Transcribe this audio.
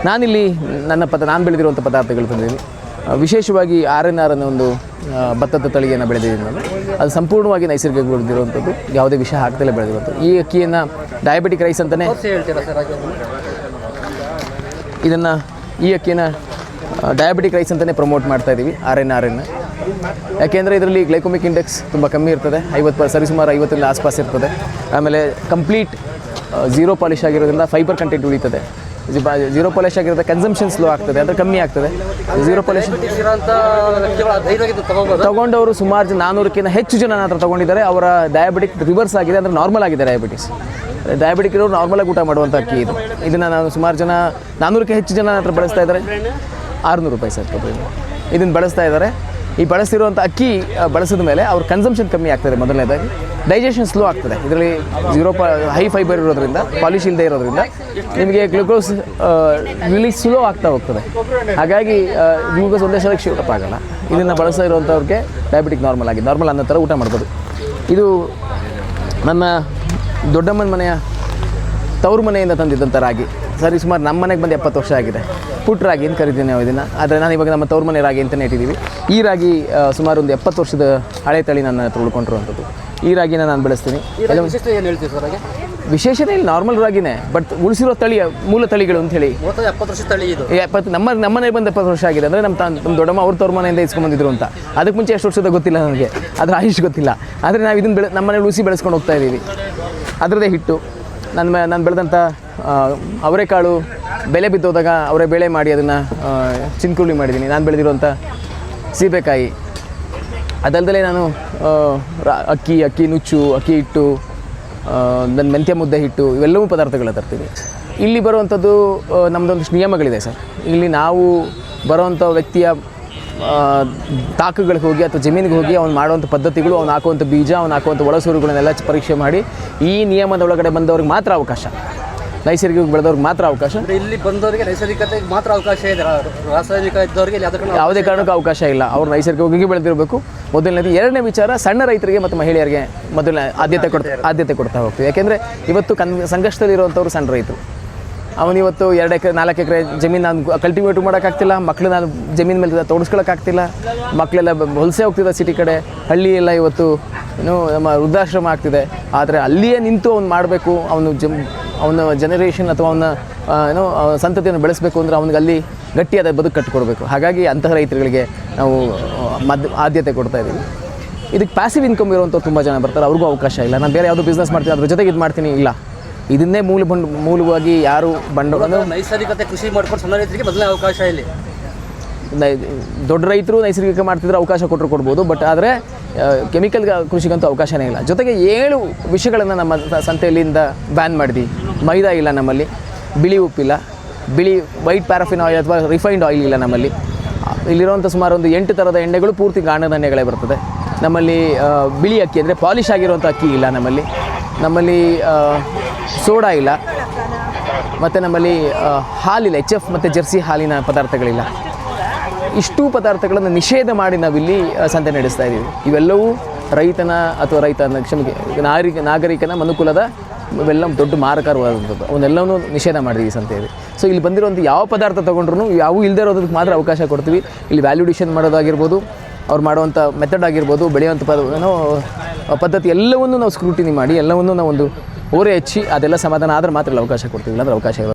ನಾನಿಲ್ಲಿ ನಾನು ಬೆಳೆದಿರುವಂಥ ಪದಾರ್ಥಗಳು ತಂದಿದ್ದೀನಿ. ವಿಶೇಷವಾಗಿ RNR ಅನ್ನೋ ಒಂದು ಭತ್ತದ ತಳಿಯನ್ನು ಬೆಳೆದಿದ್ದೀನಿ ನಾನು. ಅದು ಸಂಪೂರ್ಣವಾಗಿ ನೈಸರ್ಗಿಕ ಬೆಳೆದಿರುವಂಥದ್ದು, ಯಾವುದೇ ವಿಷ ಹಾಕ್ದಲೇ ಬೆಳೆದಿರುವಂಥದ್ದು. ಈ ಅಕ್ಕಿಯನ್ನು ಡಯಾಬಿಟಿಕ್ ರೈಸ್ ಅಂತಲೇ ಈ ಅಕ್ಕಿಯನ್ನು ಡಯಾಬಿಟಿಕ್ ರೈಸ್ ಅಂತಲೇ ಪ್ರಮೋಟ್ ಮಾಡ್ತಾಯಿದ್ದೀವಿ RNRನ್ನು. ಯಾಕೆಂದರೆ ಇದರಲ್ಲಿ ಗ್ಲೈಕೋಮಿಕ್ ಇಂಡೆಕ್ಸ್ ತುಂಬ ಕಮ್ಮಿ ಇರ್ತದೆ, 50 ಸರಿಸುಮಾರು 50ರಿಂದ ಆಸ್ಪಾಸ್ ಇರ್ತದೆ. ಆಮೇಲೆ ಕಂಪ್ಲೀಟ್ ಝೀರೋ ಪಾಲಿಶ್ ಆಗಿರೋದ್ರಿಂದ ಫೈಬರ್ ಕಂಟೆಂಟ್ ಉಳಿತದೆ. ಝೀರೋ ಪಾಲಿಶ್ ಆಗಿರೋದು ಕನ್ಸಂಪ್ಷನ್ ಸ್ಲೋ ಆಗ್ತದೆ, ಅಂದರೆ ಕಮ್ಮಿ ಆಗ್ತದೆ. ಝೀರೋ ಪಾಲಿಶ್ ತೊಗೊಂಡವರು ಸುಮಾರು 400ಕ್ಕಿಂತ ಹೆಚ್ಚು ಜನ ಹತ್ರ ತೊಗೊಂಡಿದ್ದಾರೆ. ಅವರ ಡಯಾಬಿಟಿಕ್ ರಿವರ್ಸ್ ಆಗಿದೆ, ಅಂದರೆ ನಾರ್ಮಲ್ ಆಗಿದೆ ಡಯಾಬಿಟಿಸ್. ಡಯಾಬಿಟಿಕ್ ಇರೋರು ನಾರ್ಮಲಾಗಿ ಊಟ ಮಾಡುವಂಥ ಅಕ್ಕಿ ಇದು. ಇದನ್ನು ನಾನು ಸುಮಾರು ಜನ 400ಕ್ಕೆ ಹೆಚ್ಚು ಜನ ಹತ್ರ ಬಳಸ್ತಾ ಇದ್ದಾರೆ. 600 ರೂಪಾಯಿ ಸರ್ ಇದನ್ನು ಬಳಸ್ತಾ ಇದ್ದಾರೆ. ಈ ಬಳಸಿರುವಂಥ ಅಕ್ಕಿ ಬಳಸಿದ ಮೇಲೆ ಅವ್ರ ಕನ್ಸಂಪ್ಷನ್ ಕಮ್ಮಿ ಆಗ್ತದೆ. ಮೊದಲನೇದಾಗಿ ಡೈಜೆಷನ್ ಸ್ಲೋ ಆಗ್ತದೆ. ಇದರಲ್ಲಿ ಹೈ ಫೈಬರ್ ಇರೋದ್ರಿಂದ, ಪಾಲಿಶ್ ಇಲ್ಲದೆ ಇರೋದ್ರಿಂದ ನಿಮಗೆ ಗ್ಲೂಕೋಸ್ ರಿಲೀಸ್ ಸ್ಲೋ ಆಗ್ತಾ ಹೋಗ್ತದೆ. ಹಾಗಾಗಿ ಗ್ಲೂಕೋಸ್ ಒಂದೇ ಸಲ ಶಿವಟಪ್ ಆಗೋಲ್ಲ. ಇದನ್ನು ಬಳಸ್ತಾ ಇರುವಂಥವ್ರಿಗೆ ಡಯಾಬಿಟಿಕ್ ನಾರ್ಮಲ್ ಅನ್ನೋ ಥರ ಊಟ ಮಾಡ್ಬೋದು. ಇದು ನನ್ನ ದೊಡ್ಡಮ್ಮನ ಮನೆಯ ತವ್ರ ಮನೆಯಿಂದ ತಂದಿದ್ದಂಥ ರಾಗಿ. ಸರಿ ಸುಮಾರು ನಮ್ಮ ಮನೆಗೆ ಬಂದು 70 ವರ್ಷ ಆಗಿದೆ. ಪುಟ್ಟ ರಾಗಿ ಅಂತ ಕರಿತೀವಿ ನಾವು ಇದನ್ನು. ಆದರೆ ನಾನು ಇವಾಗ ನಮ್ಮ ತವ್ರ ಮನೆ ರಾಗಿ ಅಂತಲೇ ಇಟ್ಟಿದ್ದೀವಿ. ಈ ರಾಗಿ ಸುಮಾರು ಒಂದು 70 ವರ್ಷದ ಹಳೆ ತಳಿ ನನ್ನ ಹತ್ರ ಉಳ್ಕೊಂಡಿರುವಂಥದ್ದು. ಈ ರಾಗಿನ ನಾನು ಬೆಳೆಸ್ತೀನಿ. ವಿಶೇಷತೆ ಇಲ್ಲಿ ನಾರ್ಮಲ್ ರಾಗಿನೇ, ಬಟ್ ಉಳಿಸಿರೋ ತಳಿ ಮೂಲ ತಳಿಗಳು ಅಂತ ಹೇಳಿ 70 ವರ್ಷ ತಳಿ ಇದು. ನಮ್ಮ ಮನೆಗೆ ಬಂದು 70 ವರ್ಷ ಆಗಿದೆ. ಅಂದರೆ ನಮ್ಮ ದೊಡ್ಡಮ್ಮ ಅವ್ರ ತವ್ರ ಮನೆಯಿಂದ ಇಸ್ಕೊಂಡ್ಬಂದಿದ್ರು ಅಂತ. ಅದಕ್ಕೆ ಮುಂಚೆ ಎಷ್ಟು ವರ್ಷದ ಗೊತ್ತಿಲ್ಲ ನನಗೆ, ಅದರ ಆಯುಷ್ ಗೊತ್ತಿಲ್ಲ. ಆದರೆ ನಾವು ಇದನ್ನು ನಮ್ಮ ಮನೇಲಿ ಉಳಿಸಿ ಬೆಳೆಸ್ಕೊಂಡು ಹೋಗ್ತಾ ಇದ್ದೀವಿ. ಅದರದ್ದೇ ಹಿಟ್ಟು ನಾನು ಬೆಳೆದಂಥ ಅವರೆಕಾಳು ಬೆಲೆ ಬಿದ್ದೋದಾಗ ಅವರೇ ಬೇಳೆ ಮಾಡಿ ಅದನ್ನು ಚಿನ್ಕುರುಳಿ ಮಾಡಿದ್ದೀನಿ. ನಾನು ಬೆಳೆದಿರುವಂಥ ಸೀಬೆಕಾಯಿ, ಅದಲ್ಲದೆ ನಾನು ಅಕ್ಕಿ ನುಚ್ಚು, ಅಕ್ಕಿ ಹಿಟ್ಟು, ನನ್ನ ಮೆಂತ್ಯ ಮುದ್ದೆ ಹಿಟ್ಟು, ಇವೆಲ್ಲವೂ ಪದಾರ್ಥಗಳ ತರ್ತೀನಿ. ಇಲ್ಲಿ ಬರುವಂಥದ್ದು ನಮ್ಮದೊಂದಿಷ್ಟು ನಿಯಮಗಳಿದೆ ಸರ್. ಇಲ್ಲಿ ನಾವು ಬರುವಂಥ ವ್ಯಕ್ತಿಯ ತಾಕುಗಳಿಗೆ ಹೋಗಿ ಅಥವಾ ಜಮೀನಿಗೆ ಹೋಗಿ ಅವ್ನು ಮಾಡುವಂಥ ಪದ್ಧತಿಗಳು, ಅವ್ನು ಹಾಕುವಂಥ ಬೀಜ, ಅವ್ನು ಹಾಕುವಂಥ ಒಳಸೂರುಗಳನ್ನೆಲ್ಲ ಪರೀಕ್ಷೆ ಮಾಡಿ ಈ ನಿಯಮದ ಒಳಗಡೆ ಬಂದವ್ರಿಗೆ ಮಾತ್ರ ಅವಕಾಶ, ನೈಸರ್ಗಿಕ ಬೆಳೆದವ್ರಿಗೆ ಮಾತ್ರ ಅವಕಾಶ. ಇಲ್ಲಿ ಬಂದವರಿಗೆ ನೈಸರ್ಗಿಕತೆಗೆ ಮಾತ್ರ ಅವಕಾಶ ಇದೆ, ರಾಸಾಯನಿಕ ಇದ್ದವರಿಗೆ ಯಾವುದೇ ಕಾರಣಕ್ಕೂ ಅವಕಾಶ ಇಲ್ಲ. ಅವ್ರು ನೈಸರ್ಗಿಕವಾಗಿ ಬೆಳೆದಿರಬೇಕು. ಮೊದಲನೇದು. ಎರಡನೇ ವಿಚಾರ, ಸಣ್ಣ ರೈತರಿಗೆ ಮತ್ತು ಮಹಿಳೆಯರಿಗೆ ಮೊದಲನೇ ಆದ್ಯತೆ ಕೊಡ್ತಾ ಹೋಗ್ತೀವಿ. ಯಾಕೆಂದರೆ ಇವತ್ತು ಸಂಘರ್ಷದಲ್ಲಿರುವಂಥವ್ರು ಸಣ್ಣ ರೈತರು. ಅವನಿವತ್ತು 2 ಎಕರೆ 4 ಎಕರೆ ಜಮೀನು ನಾನು ಕಲ್ಟಿವೇಟ್ ಮಾಡೋಕ್ಕಾಗ್ತಿಲ್ಲ, ಮಕ್ಕಳು ನಾನು ಜಮೀನು ಮೇಲೆ ತೋಡಿಸ್ಕೊಳ್ಳೋಕ್ಕಾಗ್ತಿಲ್ಲ, ಮಕ್ಕಳೆಲ್ಲ ವಲಸೆ ಹೋಗ್ತಿದ್ದ ಸಿಟಿ ಕಡೆ, ಹಳ್ಳಿ ಎಲ್ಲ ಇವತ್ತು ನಮ್ಮ ವೃದ್ಧಾಶ್ರಮ ಆಗ್ತಿದೆ. ಆದರೆ ಅಲ್ಲಿಯೇ ನಿಂತು ಅವ್ನು ಮಾಡಬೇಕು, ಅವನ ಜನರೇಷನ್ ಅಥವಾ ಅವನ ಸಂತತಿಯನ್ನು ಬೆಳೆಸಬೇಕು ಅಂದರೆ ಅವನಿಗೆ ಅಲ್ಲಿ ಗಟ್ಟಿಯಾದ ಬದುಕು ಕಟ್ಟಿಕೊಡ್ಬೇಕು. ಹಾಗಾಗಿ ಅಂತಹ ರೈತರುಗಳಿಗೆ ನಾವು ಆದ್ಯತೆ ಕೊಡ್ತಾ ಇದ್ದೀವಿ. ಇದಕ್ಕೆ ಪ್ಯಾಸಿವ್ ಇನ್ಕಮ್ ಇರುವಂಥವ್ರು ತುಂಬ ಜನ ಬರ್ತಾರೆ, ಅವ್ರಿಗೂ ಅವಕಾಶ ಇಲ್ಲ. ನಾನು ಬೇರೆ ಯಾವುದೋ ಬಿಸ್ನೆಸ್ ಮಾಡ್ತೀನಿ ಅದ್ರ ಜೊತೆಗೆ ಇದು ಮಾಡ್ತೀನಿ, ಇಲ್ಲ. ಇದನ್ನೇ ಮೂಲವಾಗಿ ಯಾರು ಬಂಡವಾಳ ನೈಸರ್ಗಿಕತೆ ಕೃಷಿ ಮಾಡ್ಕೊಂಡು ಸಣ್ಣ ರೈತರಿಗೆ ಮೊದಲನೇ ಅವಕಾಶ ಇಲ್ಲಿ. ದೊಡ್ಡ ರೈತರು ನೈಸರ್ಗಿಕ ಮಾಡ್ತಿದ್ರೆ ಅವಕಾಶ ಕೊಡ್ಬೋದು, ಬಟ್ ಆದರೆ ಕೆಮಿಕಲ್ ಕೃಷಿಗಂತೂ ಅವಕಾಶನೇ ಇಲ್ಲ. ಜೊತೆಗೆ 7 ವಿಷಯಗಳನ್ನು ನಮ್ಮ ಸಂತೆಯಲ್ಲಿಂದ ಬ್ಯಾನ್ ಮಾಡಿದ್ವಿ. ಮೈದಾ ಇಲ್ಲ ನಮ್ಮಲ್ಲಿ, ಬಿಳಿ ಉಪ್ಪಿಲ್ಲ, ವೈಟ್ ಪ್ಯಾರಾಫಿನ್ ಆಯಿಲ್ ಅಥವಾ ರಿಫೈನ್ಡ್ ಆಯಿಲ್ ಇಲ್ಲ ನಮ್ಮಲ್ಲಿ. ಇಲ್ಲಿರುವಂಥ ಸುಮಾರು ಒಂದು 8 ಥರದ ಎಣ್ಣೆಗಳು ಪೂರ್ತಿ ಗಾಣದ ಎಣ್ಣೆಗಳೇ ಬರ್ತದೆ. ನಮ್ಮಲ್ಲಿ ಬಿಳಿ ಅಕ್ಕಿ ಅಂದರೆ ಪಾಲಿಶ್ ಆಗಿರುವಂಥ ಅಕ್ಕಿ ಇಲ್ಲ ನಮ್ಮಲ್ಲಿ ಸೋಡಾ ಇಲ್ಲ, ಮತ್ತು ನಮ್ಮಲ್ಲಿ ಹಾಲಿಲ್ಲ, HF ಮತ್ತು ಜರ್ಸಿ ಹಾಲಿನ ಪದಾರ್ಥಗಳಿಲ್ಲ. ಇಷ್ಟೂ ಪದಾರ್ಥಗಳನ್ನು ನಿಷೇಧ ಮಾಡಿ ನಾವಿಲ್ಲಿ ಸಂತೆ ನಡೆಸ್ತಾ ಇದ್ದೀವಿ. ಇವೆಲ್ಲವೂ ನಾಗರಿಕನ ಮನುಕುಲದ ಇವೆಲ್ಲ ದೊಡ್ಡ ಮಾರಕವಾದಂಥದ್ದು. ಅವನ್ನೆಲ್ಲವೂ ನಿಷೇಧ ಮಾಡಿದ್ವಿ ಈ ಸಂತೆಯಲ್ಲಿ. ಸೊ ಇಲ್ಲಿ ಬಂದಿರುವಂಥ ಯಾವ ಪದಾರ್ಥ ತೊಗೊಂಡ್ರು ಯಾವೂ ಇಲ್ಲದೆ ಇರೋದಕ್ಕೆ ಮಾತ್ರ ಅವಕಾಶ ಕೊಡ್ತೀವಿ. ಇಲ್ಲಿ ವ್ಯಾಲ್ಯೂಡೇಷನ್ ಮಾಡೋದಾಗಿರ್ಬೋದು, ಅವ್ರು ಮಾಡುವಂಥ ಮೆಥಡ್ ಆಗಿರ್ಬೋದು, ಬೆಳೆಯುವಂಥ ಪದ್ಧತಿ ಎಲ್ಲವನ್ನೂ ನಾವು ಸ್ಕ್ರೂಟಿನಿ ಮಾಡಿ ಎಲ್ಲವನ್ನೂ ನಾವು ಒಂದು ಓರೆ ಹಚ್ಚಿ ಅದೆಲ್ಲ ಸಮಾಧಾನ ಆದರೆ ಮಾತ್ರ ಅವಕಾಶ ಕೊಡ್ತೀವಿ, ಇಲ್ಲಾಂದ್ರೆ ಅವಕಾಶ